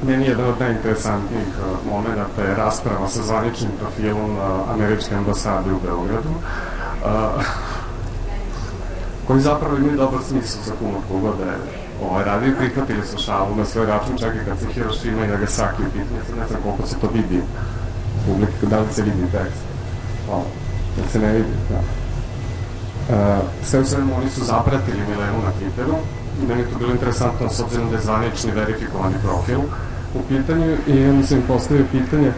Meni jedan od najinteresantnijih momenta je rasprava sa zvaničnim profilom američke ambasade u Beogradu, koji zapravo imaju dobar smisla za humor koga da je radio i prihvatili su šalu na svoj račun, čak i kad se Hirošima i Nagasaki u pitanju, ne znam koliko se to vidi publika, da li se vidi tekst, da se ne vidi, da. Sve u svemu oni su zapratili Milenu na Twitteru, meni je to bilo interesantno s obzirom da je zvanični verifikovani profil u pitanju i onda sam im postavio pitanje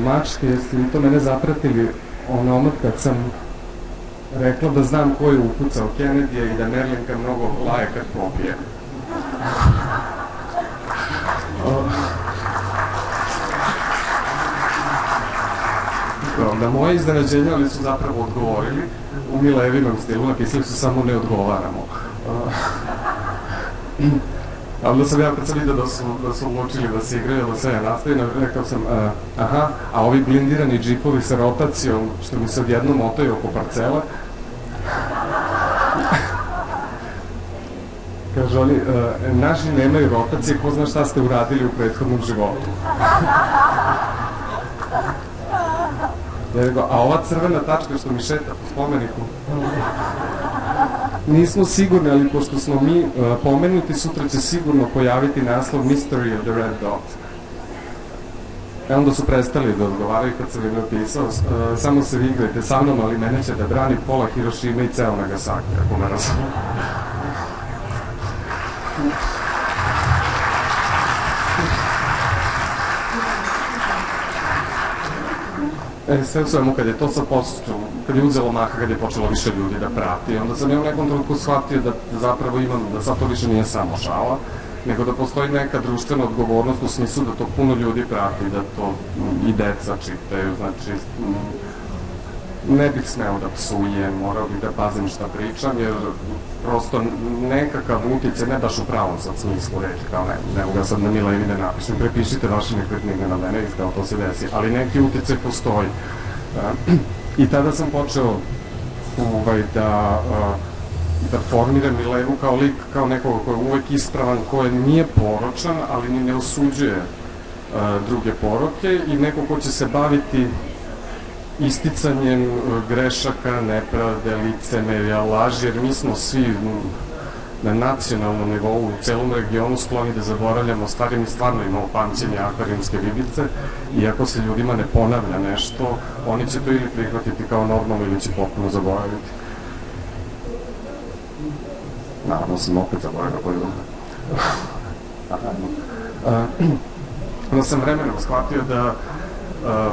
mačke, jeste li to mene zapratili onomad kad sam rekla da znam ko je upucao Kennedy-a i da Merlinka mnogo laje kad popije. Na moje iznenađenje oni su zapravo odgovorili u Milevinom stilu, napisali su samo ne odgovaramo. A onda sam ja kad sam vidio da su odlučili da se igraju, da se ja nastavim, rekao sam, aha, a ovi blindirani džipovi sa rotacijom, što mi se odjednom motaju oko parcele, kaže oni, naši nemaju rotacije, ko zna šta ste uradili u prethodnom životu. Ja rekao, a ova crvena tačka što mi šeta po spomeniku, nismo sigurni, ali pošto smo mi pomenuti, sutra će sigurno pojaviti naslov Mystery of the Red Dot. Onda su prestali da odgovaraju kad sam im napisao, samo se vi igrajte sa mnom, ali mene će da brani pola Hirošime i ceo Nagasaki, ako me razumiju. Sve u svemu, kad je to sad kad je uzelo maha, kad je počelo više ljudi da prati, onda sam ja u nekom trenutku shvatio da zapravo imam, da sad to više nije samo šala, nego da postoji neka društvena odgovornost u smislu da to puno ljudi prati, da to i deca čitaju, znači ne bih smeo da psujem, morao bih da pazim šta pričam, jer prosto nekakav utice, ne baš u pravom sad smislu reći, kao ne mogu ga sad na mila ili ne napišem, prepišite vaše nekretnine na mene i kao to se desi, ali neki utice postoji. I tada sam počeo da formiram Milenu kao lik, kao nekoga koji je uvek ispravan, koji nije poročan, ali ni ne osuđuje druge poroke i neko ko će se baviti isticanjem grešaka, nepravde, licemerja, laži, jer mi smo svi na nacionalnom nivou u celom regionu skloni da zaboravljamo stvari, mi stvarno imamo pamćenje akvarijumske ribice i ako se ljudima ne ponavlja nešto, oni će to ili prihvatiti kao normalno ili će potpuno zaboraviti. Naravno sam opet zaboravio koju onda sam vremenom shvatio da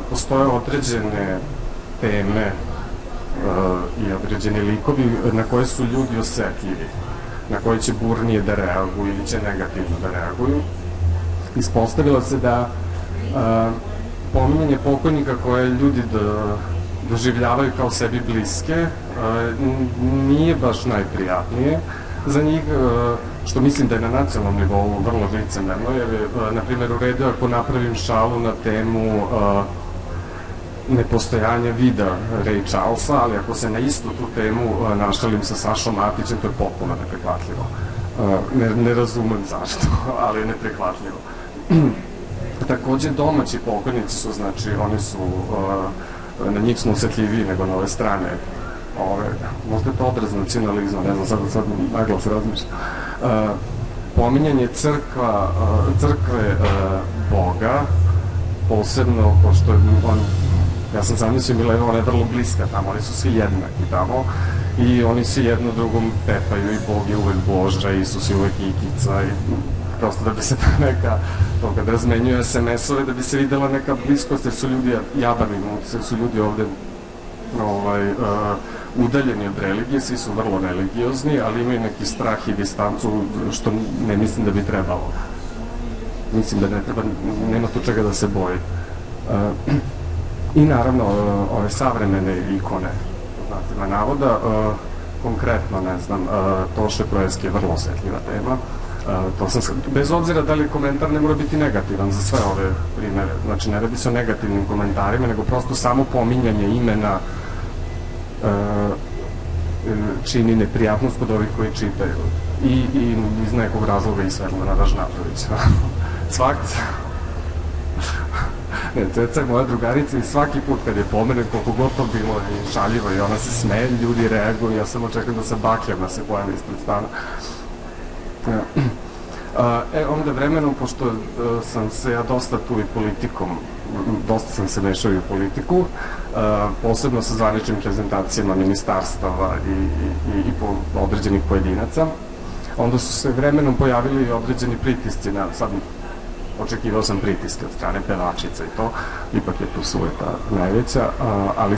postoje određene teme i određeni likovi na koje su ljudi osetljivi, na koje će burnije da reaguju ili će negativno da reaguju. Ispostavilo se da pominjanje pokojnika koje ljudi doživljavaju kao sebi bliske nije baš najprijatnije za njih, što mislim da je na nacionalnom nivou vrlo licemerno, jer je, na primjer, u redu ako napravim šalu na temu nepostojanja vida Ray Charlesa, ali ako se na istu tu temu našalim sa Sašom Matićem, to je potpuno neprihvatljivo. Ne razumem zašto, ali je neprihvatljivo. Takođe, domaći pokojnici su, znači, oni su, na njih smo osetljiviji nego na ove strane. Možda je to odraz nacionalizma, ne znam, sad naglas razmišljam. Pominjanje crkve Boga, posebno, pošto je ja sam zamislio Milena, ona je vrlo bliska tamo, oni su svi jednaki tamo i oni se jedno drugom pepaju i Bog je uvek Boža, Isus je uvek Ikica i prosto da bi se neka, to kad razmenjuje SMS-ove, da bi se videla neka bliskost, jer su ljudi jabani, jer su ljudi ovde udaljeni od religije, svi su vrlo religiozni, ali imaju neki strah i distancu, što ne mislim da bi trebalo. Mislim da ne treba, nema tu čega da se boji. I naravno, ove savremene ikone, znate, navoda, konkretno, ne znam, Toše Proeski je vrlo osetljiva tema. Bez obzira da li komentar ne mora biti negativan za sve ove primere, znači ne radi se o negativnim komentarima, nego prosto samo pominjanje imena čini neprijatnost kod ovih koji čitaju. I iz nekog razloga i Svetlana Ražnatovića. Svakako. Ne, Ceca je moja drugarica i svaki put kad je pomenem, koliko god to bilo i šaljivo i ona se smeje, ljudi reaguju, ja samo čekam da se bakljama se pojavi ispred stana. Onda vremenom, pošto sam se ja dosta tu i politikom, dosta sam se mešao i u politiku, posebno sa zvaničnim prezentacijama ministarstava i određenih pojedinaca, onda su se vremenom pojavili određeni pritisci na, sad očekivao sam pritiske od strane pevačica i to, ipak je tu sujeta najveća, ali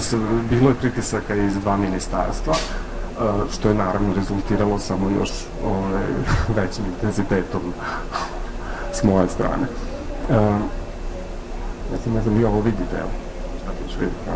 bilo je pritisaka iz 2 ministarstva, što je naravno rezultiralo samo još većim intenzitetom s moje strane. Ja sam ne znam, i ovo vidite, evo, šta ćeš vidjeti,